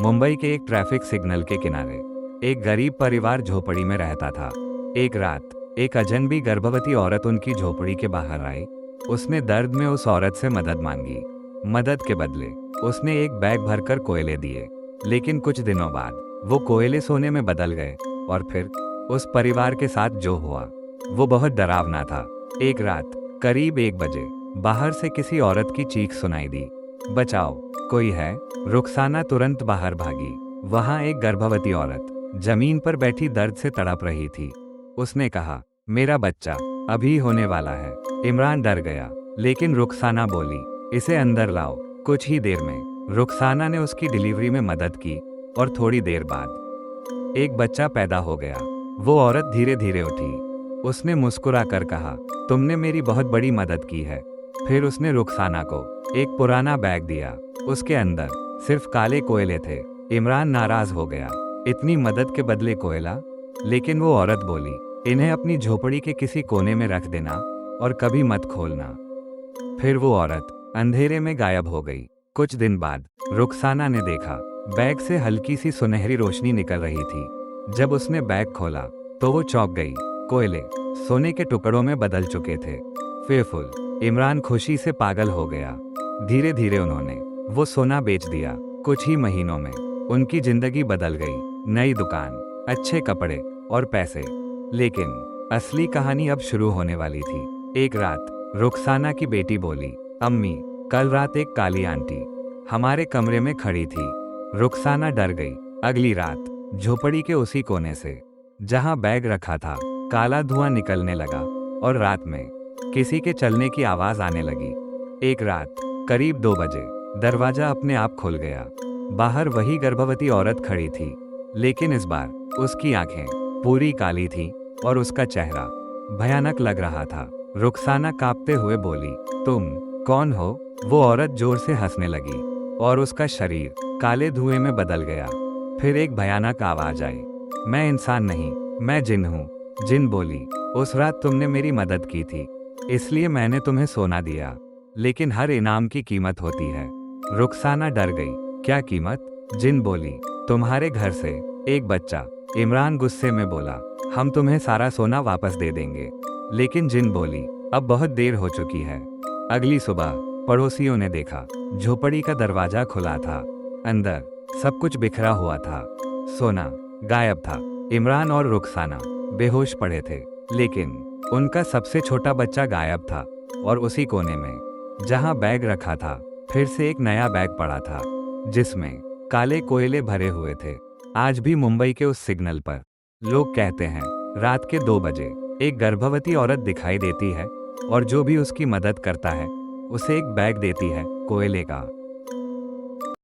मुंबई के एक traffic signal के किनारे एक गरीब परिवार झोपड़ी में रहता था। एक रात एक अजनबी गर्भवती औरत उनकी झोपड़ी के बाहर आई। उसने दर्द में उस औरत से मदद मांगी। मदद के बदले उसने एक बैग भरकर कोयले दिए। लेकिन कुछ दिनों बाद वो कोयले सोने में बदल गए और फिर उस परिवार के साथ जो हुआ वो बहुत डरावना था। एक रात करीब 1 बजे बाहर से किसी औरत की चीख सुनाई दी, बचाओ, कोई है। रुखसाना तुरंत बाहर भागी। वहां एक गर्भवती औरत जमीन पर बैठी दर्द से तड़प रही थी। उसने कहा, मेरा बच्चा अभी होने वाला है। इमरान डर गया, लेकिन रुखसाना बोली, इसे अंदर लाओ। कुछ ही देर में रुखसाना ने उसकी डिलीवरी में मदद की और थोड़ी देर बाद एक बच्चा पैदा हो गया। वो औरत धीरे धीरे उठी। उसने मुस्कुरा कर कहा, तुमने मेरी बहुत बड़ी मदद की है। फिर उसने रुखसाना को एक पुराना बैग दिया। उसके अंदर सिर्फ काले कोयले थे। इमरान नाराज हो गया, इतनी मदद के बदले कोयला। लेकिन वो औरत बोली, इन्हें अपनी झोपड़ी के किसी कोने में रख देना और कभी मत खोलना। फिर वो औरत अंधेरे में गायब हो गई। कुछ दिन बाद रुखसाना ने देखा, बैग से हल्की सी सुनहरी रोशनी निकल रही थी। जब उसने बैग खोला तो वो चौंक गई। कोयले सोने के टुकड़ों में बदल चुके थे। फेफुल इमरान खुशी से पागल हो गया। धीरे धीरे उन्होंने वो सोना बेच दिया। कुछ ही महीनों में उनकी जिंदगी बदल गई। नई दुकान, अच्छे कपड़े और पैसे। लेकिन असली कहानी अब शुरू होने वाली थी। एक रात रुखसाना की बेटी बोली, अम्मी, कल रात एक काली आंटी हमारे कमरे में खड़ी थी। रुखसाना डर गई। अगली रात झोपड़ी के उसी कोने से जहां बैग रखा था काला धुआं निकलने लगा और रात में किसी के चलने की आवाज आने लगी। एक रात करीब 2 बजे दरवाजा अपने आप खुल गया। बाहर वही गर्भवती औरत खड़ी थी, लेकिन इस बार उसकी आंखें पूरी काली थीं और उसका चेहरा भयानक लग रहा था। रुखसाना कांपते हुए बोली, तुम कौन हो? वो औरत जोर से हंसने लगी और उसका शरीर काले धुएं में बदल गया। फिर एक भयानक आवाज आई, मैं इंसान नहीं, मैं जिन हूँ। जिन बोली, उस रात तुमने मेरी मदद की थी, इसलिए मैंने तुम्हें सोना दिया। लेकिन हर इनाम की कीमत होती है। रुखसाना डर गई। क्या कीमत? जिन बोली, तुम्हारे घर से एक बच्चा। इमरान गुस्से में बोला, हम तुम्हें सारा सोना वापस दे देंगे। लेकिन जिन बोली, अब बहुत देर हो चुकी है। अगली सुबह पड़ोसियों ने देखा, झोपड़ी का दरवाजा खुला था। अंदर सब कुछ बिखरा हुआ था। सोना गायब था। इमरान और रुखसाना बेहोश पड़े थे, लेकिन उनका सबसे छोटा बच्चा गायब था। और उसी कोने में जहां बैग रखा था, फिर से एक नया बैग पड़ा था, जिसमें काले कोयले भरे हुए थे। आज भी मुंबई के उस सिग्नल पर लोग कहते हैं, रात के 2 बजे एक गर्भवती औरत दिखाई देती है और जो भी उसकी मदद करता है उसे एक बैग देती है कोयले का।